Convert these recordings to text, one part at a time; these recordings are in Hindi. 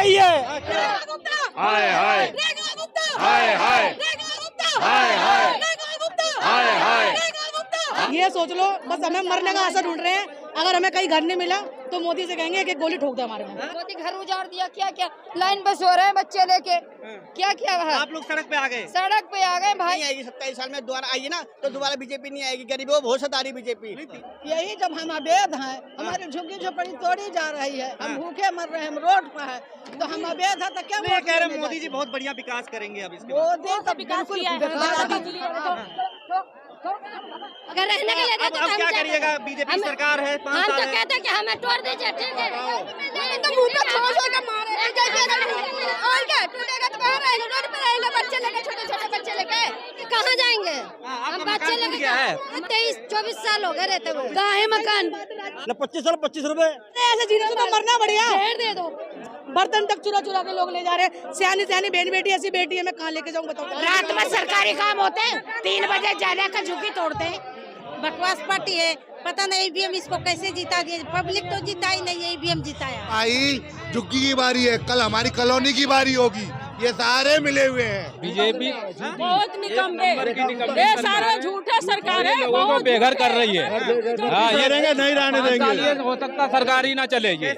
रही है। हाय हाय हाय हाय हाय हाय हाय। ये सोच लो बस हमें मरने का आशा ढूंढ रहे हैं। अगर हमें कहीं घर नहीं मिला तो मोदी से कहेंगे कि गोली ठोक दे हमारे में। मोदी घर उजाड़ दिया, क्या क्या लाइन पे सो रहे हैं बच्चे लेके, क्या क्या है। आप लोग सड़क पे आ गए। सड़क पे आ गए भाई। नहीं आएगी 27 साल में दोबारा आई ना तो दोबारा बीजेपी नहीं आएगी। गरीबों को बहुत सता रही बीजेपी। यही जब हम अवैध हैं, हमारी झुग्गी झोपड़ी तोड़ी जा रही है, हम भूखे मर रहे हैं, हम रोड पर है, तो हम अवैध है तो क्या ये कह रहे हैं मोदी जी बहुत बढ़िया विकास करेंगे अब इसके बाद। मोदी तो बिल्कुल अगर रहने के लिए अब क्या करिएगा? बीजेपी सरकार है, 5 हम साल तो है। कहते हैं कि हमें तोड़ दीजिए, ठीक है। तो मुंह पे छोड़ के मारे और क्या टूटेगा तो बाहर आएगा, रोड पे रहेगा, बच्चे लेके, छोटे छोटे बच्चे लेके कहाँ जाएंगे? हम बच्चे लेके 23-24 साल हो गए रहते हुए। कहाँ है मकान? 25 रुपए। ऐसे जीने से तो मरना बढ़िया। शेर दे दो। बर्तन तक चुरा चुरा के लोग ले जा रहे हैं। सियानी सियानी बहन बेटी, ऐसी बेटी है, मैं कहाँ लेके जाऊँ बताओ। रात में सरकारी काम होते हैं, 3 बजे जाने का झुग्गी तोड़ते हैं। बकवास पार्टी है, पता नहीं ईवीएम इसको कैसे जिता दिए। पब्लिक तो जिता ही नहीं है, ईवीएम जिताया। आई झुग्गी की बारी है, कल हमारी कॉलोनी की बारी होगी। ये सारे मिले हुए हैं। बीजेपी बहुत निकम्मे, ये सारे झूठे सरकार है, लोगों को बेघर कर रही है। हाँ, ये रहेंगे नहीं रहने देंगे। हो सकता सरकारी ना चले, ये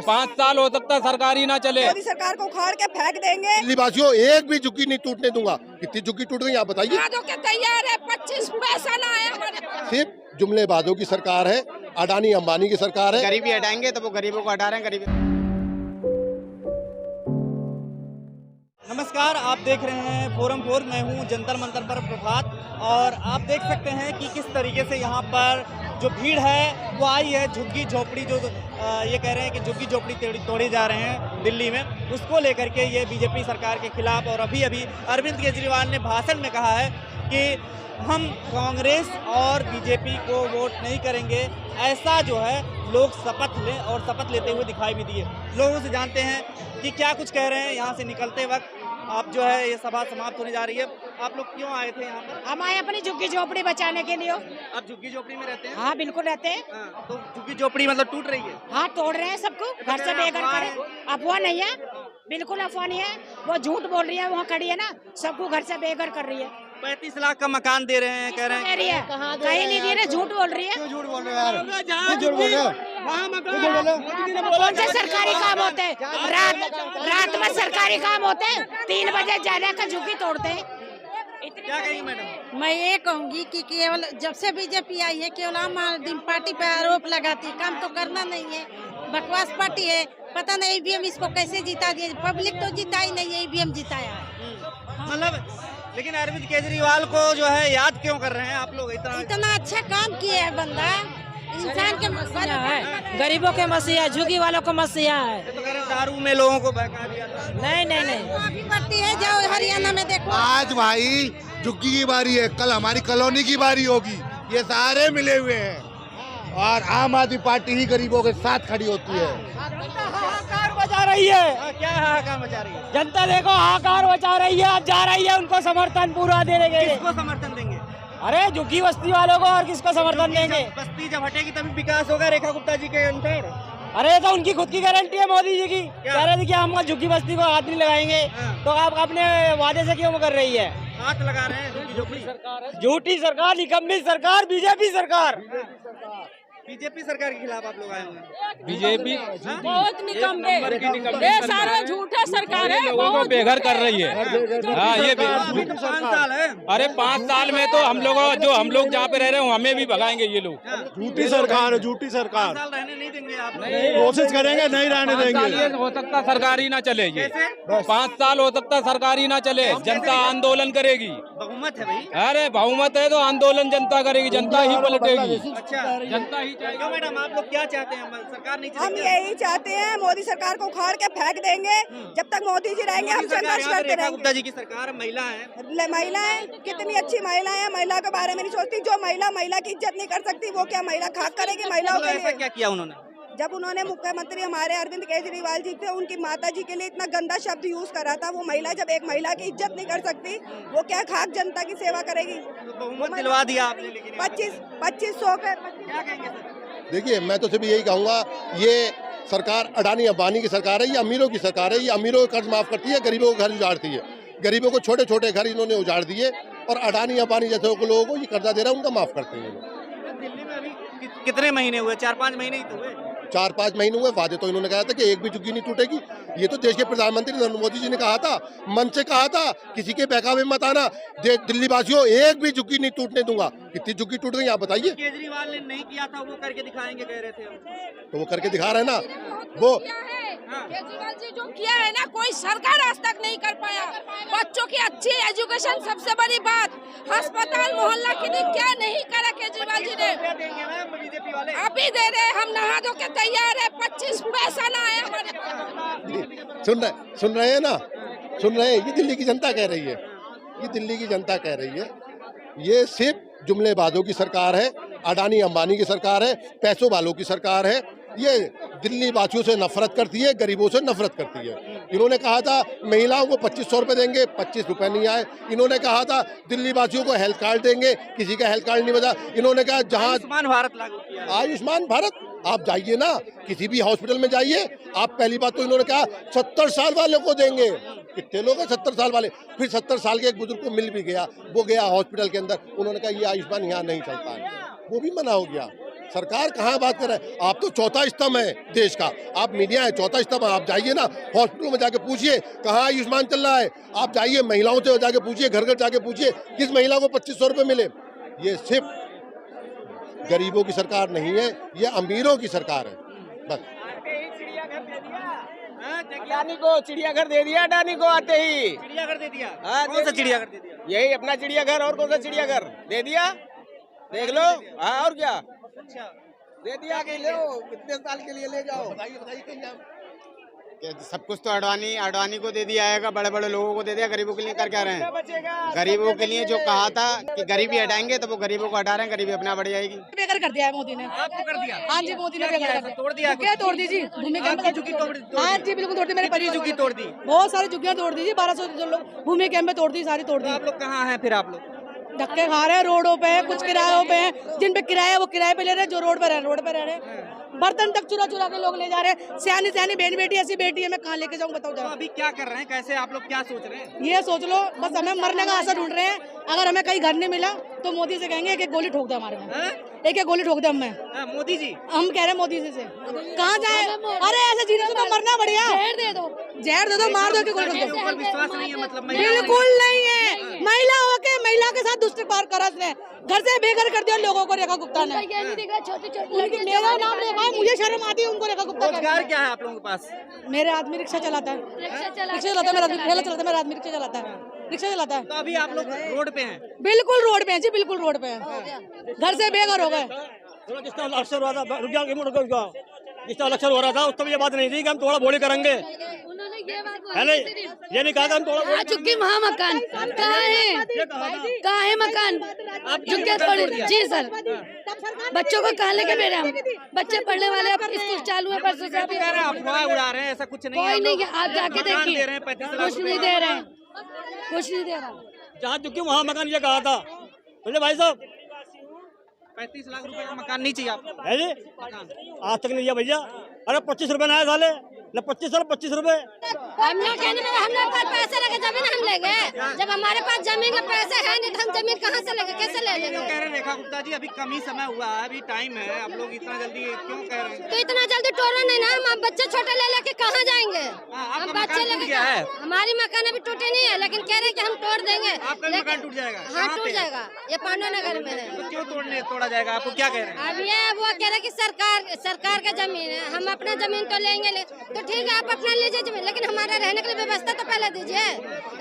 5 साल हो सकता सरकारी ना चले। मोदी सरकार को उखाड़ के फेंक देंगे। दिल्ली वासियों एक भी झुग्गी नहीं टूटने दूंगा। कितनी झुग्गी टूट गई आप बताइए। तैयार है, 25 पैसा ना आया हमारे पास। सिर्फ जुमलेबाजों की सरकार है, अडानी अंबानी की सरकार है। गरीबी हटाएंगे तो वो गरीबों को हटा रहे हैं। गरीबी नमस्कार, आप देख रहे हैं फोरम 4। मैं हूं जंतर मंतर पर प्रभात, और आप देख सकते हैं कि किस तरीके से यहां पर जो भीड़ है वो आई है। झुग्गी झोपड़ी जो ये कह रहे हैं कि झुग्गी झोपड़ी तोड़े जा रहे हैं दिल्ली में, उसको लेकर के ये बीजेपी सरकार के खिलाफ। और अभी अभी अरविंद केजरीवाल ने भाषण में कहा है कि हम कांग्रेस और बीजेपी को वोट नहीं करेंगे। ऐसा जो है लोग शपथ लें, और शपथ लेते हुए दिखाई भी दिए। लोगों से जानते हैं कि क्या कुछ कह रहे हैं। यहाँ से निकलते वक्त आप जो है ये सभा समाप्त होने जा रही है। आप लोग क्यों आए थे यहाँ पर? हम आए अपनी झुग्गी झोपड़ी बचाने के लिए। आप झुग्गी झोपड़ी में रहते हैं? हाँ बिल्कुल रहते हैं। हाँ, तो झुग्गी झोपड़ी मतलब टूट रही है? हाँ तोड़ रहे हैं सबको, घर से बेघर करे। अफवाह नहीं है, बिल्कुल अफवाह नहीं है। वो झूठ बोल रही है, वहाँ खड़ी है ना, सबको घर से बेघर कर रही है। 35 लाख का मकान दे रहे हैं, कह रहे हैं। कहीं नहीं दे रहे, झूठ बोल रही है। झूठ बोल रहे हैं यार, झूठ बोल रहे हैं। कौन से सरकारी काम होते हैं? रात में सरकारी काम होते हैं, 3 बजे जाने का झुग्गी तोड़ते हैं। क्या कहेंगी मैडम? मैं ये कहूँगी कि केवल जब से बीजेपी आई है, केवल आम आदमी पार्टी पे आरोप लगाती है, काम तो करना नहीं है। बकवास पार्टी है, पता नहीं ईवीएम इसको कैसे जिता दिए। पब्लिक तो जिता ही नहीं है, ईवीएम जिताया है। मतलब लेकिन अरविंद केजरीवाल को जो है याद क्यों कर रहे हैं आप लोग? इतना अच्छा काम किया है बंदा, इंसान के मसीहा है, गरीबों के मसीहा, झुग्गी वालों को मसीहा है। तो कह रहे हैं दारू में लोगों को बहका दिया था। नहीं पार्टी है, जाओ हरियाणा में देखो। आज भाई झुग्गी की बारी है, कल हमारी कॉलोनी की बारी होगी। ये सारे मिले हुए हैं, और आम आदमी पार्टी ही गरीबों के साथ खड़ी होती है। हाहाकार मचा रही है। क्या हाहाकार मचा रही है? जनता देखो हाहाकार मचा रही है, अब जा रही है उनको समर्थन पूरा देने के लिए। किसको समर्थन देंगे? अरे झुग्गी बस्ती वालों को, और किसको समर्थन देंगे? बस्ती जब हटेगी तभी विकास होगा रेखा गुप्ता जी के अनुसार। अरे तो उनकी खुद की गारंटी है मोदी जी की। कह रहे थे कि हम झुग्गी बस्ती को हाथ नहीं लगाएंगे, तो आप अपने वादे से क्यों कर रही है? हाथ लगा रहे हैं झुग्गी सरकार है। झूठी सरकार, निकम्मी सरकार, बीजेपी सरकार। बीजेपी सरकार के खिलाफ आप लोग आए हुए हैं? बीजेपी बहुत निकम्मे, ये सारे झूठे सरकार है, लोगों को बेघर कर रही है। हाँ, ये अभी तो 5 साल है। अरे 5 साल में तो हम लोग जहाँ पे रह रहे हैं हमें भी भगाएंगे ये लोग। झूठी सरकार है, झूठी 5 सरकार। साल रहने नहीं देंगे आप? कोशिश करेंगे, नहीं रहने 5 साल देंगे। ये हो सकता सरकारी ना चले, ये कैसे? 5 साल हो सकता सरकारी ना चले। जनता आंदोलन करेगी। बहुमत है भाई। अरे बहुमत है तो आंदोलन जनता करेगी, जनता ही पलटेगी। अच्छा, जनता ही क्यों मैडम आप लोग क्या चाहते हैं? सरकार नहीं हम यही चाहते हैं, मोदी सरकार को उखाड़ के फेंक देंगे। जब तक मोदी जी रहेंगे हम संघर्ष करते रेखा रहेंगे। गुप्ता जी की सरकार, महिला है। महिलाएं कितनी अच्छी महिलाएं हैं, महिला के बारे में नहीं सोचती। जो महिला की इज्जत नहीं कर सकती, वो क्या महिला खाक करेगी महिलाओं के ऐसा लिए? क्या किया उन्होंने? जब उन्होंने मुख्यमंत्री हमारे अरविंद केजरीवाल जी थे, उनकी माता जी के लिए इतना गंदा शब्द यूज करा था। वो महिला जब एक महिला की इज्जत नहीं कर सकती, वो क्या खाक जनता की सेवा करेगी? तो बहुमत दिलवा दिया आपने, लेकिन 2500 के क्या कहेंगे सर? देखिए मैं तो सिर्फ यही कहूँगा, ये सरकार अडानी अंबानी की सरकार है, ये अमीरों की सरकार है। ये अमीरों का कर्ज माफ करती है, गरीबों के घर उजाड़ती है। गरीबों को छोटे छोटे घर इन्होंने उजाड़ दिए और अडानी अंबानी जैसे लोगों को ये कर्जा दे रहा है, उनका माफ करते हैं। दिल्ली में अभी कितने महीने हुए? 4-5 महीने ही तो हुए। 4-5 महीने हुए, वादे तो इन्होंने कहा था कि एक भी झुग्गी नहीं टूटेगी। ये तो देश के प्रधानमंत्री नरेंद्र मोदी जी ने कहा था, मन से कहा था, किसी के बहकावे में मत आना, दिल्ली वासियों एक भी झुग्गी नहीं टूटने दूंगा। कितनी झुग्गी टूट गई आप बताइए? केजरीवाल ने नहीं किया था, वो करके दिखाएंगे कह रहे थे हम। तो वो करके दिखा रहे हैं ना। वो केजरीवाल जी जो किया है ना, कोई सरकार आज तक नहीं कर पाया। बच्चों की अच्छी एजुकेशन सबसे बड़ी बात, अस्पताल मोहल्ला क्लिनिक क्या नहीं करा केजरीवाल जी ने। बीजेपी वाले अभी दे रहे, हम नहा धो के तैयार है, 25 पैसा ना आया हमारे पास। सुन रहे हैं ना, सुन रहे हैं। ये दिल्ली की जनता कह रही है, ये दिल्ली की जनता कह रही है। ये सिर्फ जुमलेबाजों की सरकार है, अडानी अंबानी की सरकार है, पैसों वालों की सरकार है। ये दिल्ली वासियों से नफरत करती है, गरीबों से नफरत करती है। इन्होंने कहा था महिलाओं को 2500 रुपये देंगे, 25 रुपये नहीं आए। इन्होंने कहा था दिल्ली वासियों को हेल्थ कार्ड देंगे, किसी का हेल्थ कार्ड नहीं बचा। इन्होंने कहा जहां आयुष्मान भारत लागू किया। आयुष्मान भारत, आप जाइए ना किसी भी हॉस्पिटल में जाइए, आप पहली बात तो इन्होंने कहा 70 साल वाले को देंगे। कितने लोग हैं 70 साल वाले? फिर 70 साल के एक बुजुर्ग को मिल भी गया, वो गया हॉस्पिटल के अंदर, उन्होंने कहा ये आयुष्मान यहाँ नहीं चलता है, वो भी मना हो गया। सरकार कहाँ बात कर रहा है? आप तो चौथा स्तंभ है देश का, आप मीडिया है, चौथा स्तंभ। आप जाइए ना हॉस्पिटलों में जाके पूछिए कहाँ आयुष्मान चल रहा है। आप जाइए महिलाओं से जाके पूछिए, घर घर जाके पूछिए किस महिला को 2500 रुपये मिले। ये सिर्फ गरीबों की सरकार नहीं है, ये अमीरों की सरकार है बस। अडानी को चिड़ियाघर दे दिया, अडानी को आते ही चिड़ियाघर दे दिया। हाँ, कौन सा चिड़ियाघर दे दिया? यही अपना चिड़ियाघर, और कौन सा चिड़ियाघर दे दिया, देख लो। हाँ और क्या अच्छा दे दिया कि लो, कितने साल के लिए ले जाओ। सब कुछ तो अडानी को दे दिया है, बड़े बड़े लोगों को दे दिया, गरीबों के लिए कर क्या रहे हैं? गरीबों के लिए जो कहा था कि गरीबी हटाएंगे, तो वो गरीबों को हटा रहे हैं, गरीबी अपना बढ़ जाएगी। बेकार कर दिया है मोदी ने। आपको कर दिया? हाँ जी, मोदी ने बेकार कर दिया। तोड़ दिया? क्या तोड़ दी जी? भूमि कैंप की झुग्गी तोड़ दी। हाँ जी बिल्कुल तोड़ दी, मेरे परिवार झुग्गी तोड़ दी, बहुत सारी झुग्गियाँ तोड़ दी जी। 1200 जो लोग भूमि कैंप में तोड़ दी, सारी तोड़ दी। आप लोग कहाँ हैं फिर? आप लोग धक्के खा रहे हैं, रोडों पे हैं, कुछ किरायों पे हैं, जिन पे किराया वो किराए पे ले रहे हैं, जो रोड पे रह रहे हैं। बर्तन तक चुरा चुरा के लोग ले जा रहे हैं। सियानी सियानी बहन बेटी, ऐसी बेटी है, मैं कहाँ लेके जाऊँ बताओ जरा। अभी क्या कर रहे हैं? कैसे आप लोग क्या सोच रहे हैं? ये सोच लो, बस हमें मरने का आशा ढूंढ रहे हैं। अगर हमें कहीं घर नहीं मिला तो मोदी से कहेंगे एक गोली ठोक दे हमारे में, एक गोली ठोक दे हमें। मोदी जी, हम कह रहे हैं मोदी जी से कहाँ जाए? अरे ऐसे जीने से तो मरना बढ़िया। जहर दे दो, मार दो, गोली ठोक दो। विश्वास नहीं है मतलब? बिल्कुल नहीं है। महिला होके महिला के साथ दुष्प्रचार करा इसने, घर से बेघर कर दिया लोगों को। रेखा गुप्ता ने मेरा नाम लेखा है, मुझे शर्म आती है उनको रेखा गुप्ता। रोजगार क्या है आप लोगों के पास? मेरे आदमी रिक्शा चलाता है, रिक्शा चलाता है, मेरा आदमी ठेला चलाता है, मेरा आदमी रिक्शा चलाता है, रिक्शा चलाता है। तो अभी आप लोग रोड पे हैं? बिल्कुल रोड पे हैं जी, बिल्कुल रोड पे हैं। घर से बेघर हो गए। जिसका इलेक्शन हो रहा था, जिसका इलेक्शन हो रहा था उस समय ये बात नहीं थी कि हम थोड़ा बोली करेंगे, है नहीं? ये नहीं कहा था हम थोड़ा झुग्गी वहाँ मकान कहाँ है मकान? झुग्गी थोड़ी जी सर, बच्चों को कहाँ लेके भेजे हम? बच्चे पढ़ने वाले, अब स्कूल चालू है परसों से। कह रहे हैं अफवाह उड़ा रहे हैं, ऐसा कुछ नहीं है। कोई नहीं, आप जाके देखिए, कुछ नहीं दे रहे हैं, कुछ नहीं दे रहा। जहाँ झुग्गी वहाँ मकान ये कहा था। बोले भाई साहब 35 लाख रुपए का मकान नहीं चाहिए आपको? है जी, आज तक नहीं दिया भैया। अरे 25 रुपए ना आए साले, न 25 रुपए। हम लोग कहने में हम लोग पास पैसे लगे जमीन हम लेंगे, जब हमारे पास जमीन के पैसे है नहीं तो हम जमीन कहाँ से लेंगे, कैसे ले लेंगे? कह रहे हैं रेखा गुप्ता जी अभी कम ही समय हुआ है, अभी टाइम है, आप लोग इतना जल्दी क्यों कह रहे हैं? तो इतना जल्दी तोड़ना नहीं ना, हम बच्चे छोटे ले लेके कहाँ जाएंगे? हम बच्चे लेके, हमारी मकान अभी टूटे नहीं है, लेकिन कह रहे हैं कि हम तोड़ देंगे। आपका मकान टूट जाएगा? हाँ टूट जाएगा, ये पांडव नगर में है। तो क्यों तोड़ा जाएगा? आपको क्या कह रहे हैं? अब ये वो कह रहे कि सरकार का जमीन है, हम अपना जमीन तो लेंगे, तो ठीक है आप अपना लीजिए जमीन, लेकिन हमारा रहने के लिए व्यवस्था तो पहले दीजिए।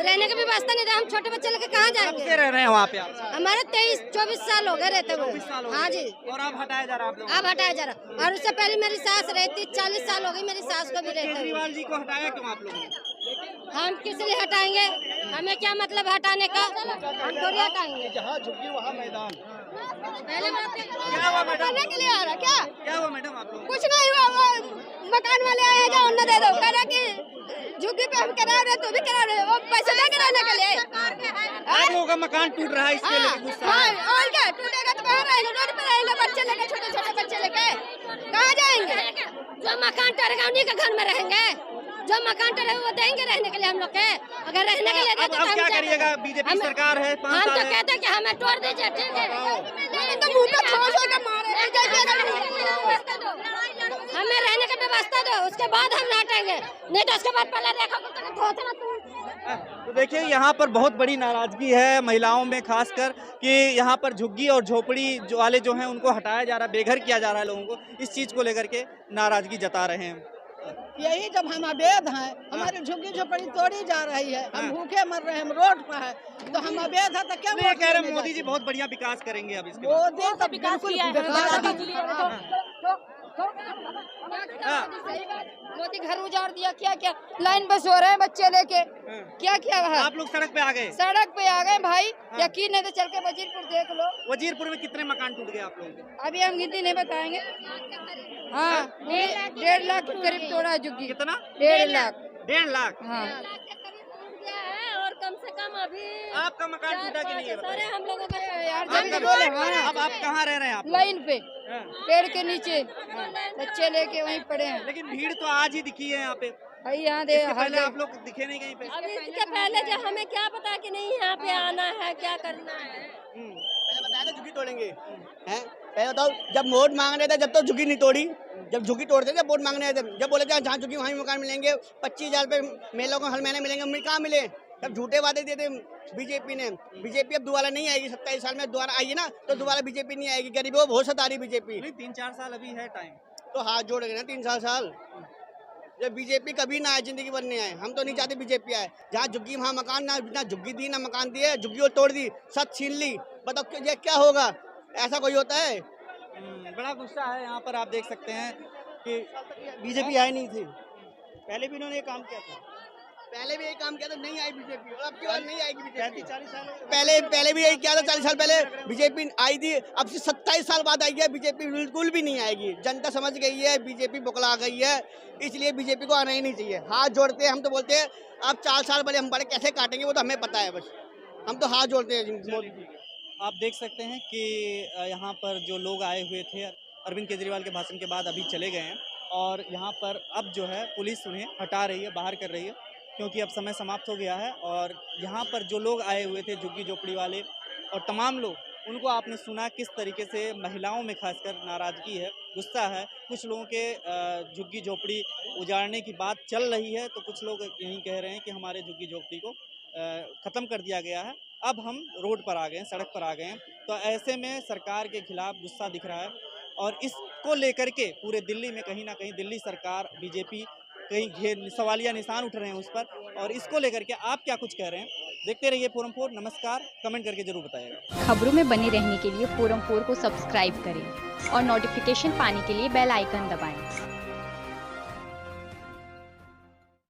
रहने की व्यवस्था नहीं, हम छोटे बच्चे लेके कहाँ जाएंगे? रह रहे हैं वहाँ पे आप? हमारे 23-24 साल हो गए रहते हुए। हाँ जी। और आप हटाया जा रहा है? आप हटाया जा रहा। और उससे पहले मेरी सास रहती, 40 साल हो गई मेरी सास को भी रहते। केजरीवाल जी को हटाया क्यों आप लोगों ने? हम किस लिए हटाएंगे? हमें क्या मतलब हटाने का? हम थोड़ी हटाएंगे। जहाँ झुग्गी वहाँ मैदान। पहले बात क्या हुआ मैडम? के लिए आ रहा क्या हुआ मैडम? आप लोग कुछ नहीं हुआ, वो मकान वाले आए जाओ न दे दो, कह रहा कि झुग्गी पे हम करा रहे, तू भी करा रहे, वो पैसे दे कराने के लिए। आप लोगों का मकान टूट रहा है, इसके लिए गुस्सा है? और क्या, टूटेगा तो कहाँ रहेंगे? रोड पे रहेंगे बच्चे लेके, छोटे छोटे बच्चे लेके। जो मकान टरेगा उन्हीं के घर में रहेंगे, जो मकान टरेगा वो देंगे रहने के लिए हम लोग के। अगर रहने के लिए देते तो अब हम क्या जाते। करिएगा? बीजेपी सरकार है, 5 हम साल तो है। कहते हैं कि हमें तोड़ दीजिए, ठीक है। तो मुंह पे छोड़ के मारे हमें रहने की व्यवस्था दो, उसके बाद हम लौटेंगे, नहीं तो उसके बाद पहले देखो तू। तो देखिए यहाँ पर बहुत बड़ी नाराजगी है महिलाओं में, खासकर कि यहाँ पर झुग्गी और झोपड़ी जो वाले जो हैं उनको हटाया जा रहा है, बेघर किया जा रहा है लोगों को। इस चीज़ को लेकर के नाराजगी जता रहे हैं। यही जब हम अवैध हैं, हमारी झुग्गी झोपड़ी तोड़ी जा रही है, हम भूखे मर रहे हैं, हम रोड पर है, तो हम अवैध है तो क्या ये कह रहे हैं मोदी जी बहुत बढ़िया विकास करेंगे अब इसके बाद। मोदी तो बिल्कुल मोदी घर उजाड़ दिया, क्या क्या लाइन पे सो रहे हैं बच्चे लेके, क्या क्या है। आप लोग सड़क पे आ गए? सड़क पे आ गए भाई, यकीन नहीं तो चल के वजीरपुर देख लो। वजीरपुर में कितने मकान टूट गए आप लोगों के? अभी हम गिनती नहीं बताएंगे। हाँ 1.5 लाख के करीब तोड़ा झुग्गी। कितना? 1.5 लाख। 1.5 लाख? हाँ। और कम से कम अभी आपका मकान टूटा कि नहीं है? सारे हम लोगों का यार अब आप कहाँ रह रहे हैं आप? लाइन पे पेड़ के नीचे बच्चे लेके वहीं पड़े हैं। लेकिन भीड़ तो आज ही दिखी है यहाँ पे। भाई यहाँ दे इसके पहले आप लोग दिखे नहीं कहीं पे? अभी इसके पहले जो हमें क्या पता कि नहीं यहाँ पे आना है, क्या करना है। पहले बताया था झुग्गी तोड़ेंगे, हैं? पहले बताओ, जब वोट मांग रहे थे जब तो झुग्गी नहीं तोड़ी, जब झुग्गी तोड़ते थे वोट मांगने थे, जब बोले थे जहाँ झुग्गी वहीं मकान मिलेंगे, 25,000 रुपये महिलाओं को हर महीने मिलेंगे, हमें कहाँ मिले? तब झूठे वादे दिए थे बीजेपी ने। बीजेपी अब दोबारा नहीं आएगी, 27 साल में दोबारा आएगी ना तो दोबारा बीजेपी नहीं आएगी। गरीबों को बहुत सता रही बीजेपी। 3-4 साल अभी है टाइम, तो हाथ जोड़ गए ना 3 साल। जब बीजेपी कभी ना आए, जिंदगी भर नहीं आए, हम तो नहीं चाहते बीजेपी आए। जहाँ झुग्गी वहाँ मकान, ना झुग्गी दी ना मकान दिए, झुग्गी को तोड़ दी, सच छीन ली, बताओ ये क्या होगा? ऐसा कोई होता है? बड़ा गुस्सा है यहाँ पर। आप देख सकते हैं कि बीजेपी आई नहीं थी, पहले भी इन्होंने ये काम किया था, पहले भी यही काम किया था, नहीं आई बीजेपी, और अब की बार नहीं आएगी बीजेपी। 40 साल पहले भी यही किया था, 40 साल पहले बीजेपी आई थी, अब से 27 साल बाद आई है बीजेपी, बिल्कुल भी नहीं आएगी। जनता समझ गई है बीजेपी बुकला गई है, इसलिए बीजेपी को आना ही नहीं चाहिए। हाथ जोड़ते हैं हम, तो बोलते हैं अब 4 साल पहले हम बड़े कैसे काटेंगे वो तो हमें पता है, बस हम तो हाथ जोड़ते हैं। आप देख सकते हैं कि यहाँ पर जो लोग आए हुए थे अरविंद केजरीवाल के भाषण के बाद अभी चले गए हैं, और यहाँ पर अब जो है पुलिस उन्हें हटा रही है, बाहर कर रही है, क्योंकि अब समय समाप्त हो गया है। और यहाँ पर जो लोग आए हुए थे झुग्गी झोपड़ी वाले और तमाम लोग, उनको आपने सुना किस तरीके से महिलाओं में खासकर नाराज़गी है, गुस्सा है। कुछ लोगों के झुग्गी झोपड़ी उजाड़ने की बात चल रही है, तो कुछ लोग यही कह रहे हैं कि हमारे झुग्गी झोपड़ी को ख़त्म कर दिया गया है, अब हम रोड पर आ गए हैं, सड़क पर आ गए हैं। तो ऐसे में सरकार के खिलाफ गुस्सा दिख रहा है, और इसको लेकर के पूरे दिल्ली में कहीं ना कहीं दिल्ली सरकार, बीजेपी कहीं सवालिया निशान उठ रहे हैं उस पर, और इसको लेकर के आप क्या कुछ कह रहे हैं? देखते रहिए फोरम 4। नमस्कार, कमेंट करके जरूर बताइएगा। खबरों में बने रहने के लिए फोरम 4 को सब्सक्राइब करें और नोटिफिकेशन पाने के लिए बेल आइकन दबाएं।